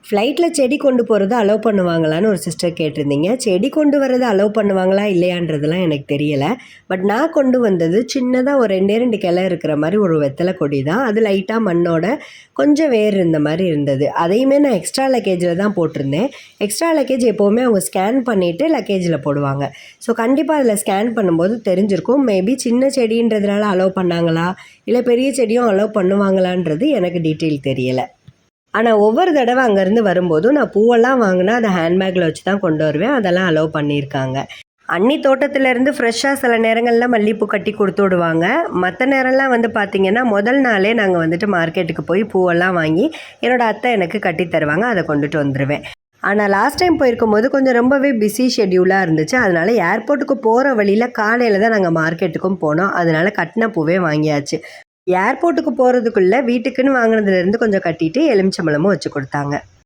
ஃப்ளைட்டில் செடி கொண்டு போகிறது அலோவ் பண்ணுவாங்களான்னு ஒரு சிஸ்டர் கேட்டிருந்தீங்க. செடி கொண்டு வர்றது அலோவ் பண்ணுவாங்களா இல்லையான்றதுலாம் எனக்கு தெரியலை. பட் நான் கொண்டு வந்தது சின்னதாக ஒரு 2 கிளை இருக்கிற மாதிரி ஒரு வெத்தலை கொடி தான். அது லைட்டாக மண்ணோட கொஞ்சம் வேர் இருந்த மாதிரி இருந்தது. அதையுமே நான் எக்ஸ்ட்ரா லக்கேஜில் தான் போட்டிருந்தேன். எக்ஸ்ட்ரா லக்கேஜ் எப்போவுமே அவங்க ஸ்கேன் பண்ணிவிட்டு லக்கேஜில் போடுவாங்க. ஸோ கண்டிப்பாக அதில் ஸ்கேன் பண்ணும்போது தெரிஞ்சிருக்கும். மேபி சின்ன செடின்றதுனால அலோவ் பண்ணாங்களா இல்லை பெரிய செடியும் அலோவ் பண்ணுவாங்களான்றது எனக்கு டீட்டெயில் தெரியலை. ஆனால் ஒவ்வொரு தடவை அங்கேருந்து வரும்போதும் நான் பூவெல்லாம் வாங்கினா அதை ஹேண்ட்பேக்கில் வச்சு தான் கொண்டு வருவேன். அதெல்லாம் அலோவ் பண்ணியிருக்காங்க. அன்னி தோட்டத்திலேருந்து ஃப்ரெஷ்ஷாக சில நேரங்களில் மல்லிகைப்பூ கட்டி கொடுத்து விடுவாங்க. மற்ற நேரம்லாம் பார்த்திங்கன்னா முதல் நாளே நாங்கள் மார்க்கெட்டுக்கு போய் பூவெல்லாம் வாங்கி என்னோடய அத்தை எனக்கு கட்டி தருவாங்க. அதை கொண்டுட்டு வந்துடுவேன். ஆனால் லாஸ்ட் டைம் போயிருக்கும்போது கொஞ்சம் ரொம்பவே பிஸி ஷெட்யூலாக இருந்துச்சு. அதனால் ஏர்போர்ட்டுக்கு போகிற வழியில் காலையில் தான் நாங்கள் மார்க்கெட்டுக்கும் போனோம். அதனால் கட்டின பூவே வாங்கியாச்சு. ஏர்போர்ட்டுக்கு போகிறதுக்குள்ளே வீட்டுக்குன்னு வாங்கினதுலேருந்து கொஞ்சம் கட்டிட்டு எலுமிச்சம்பழமும் வச்சு கொடுத்தாங்க.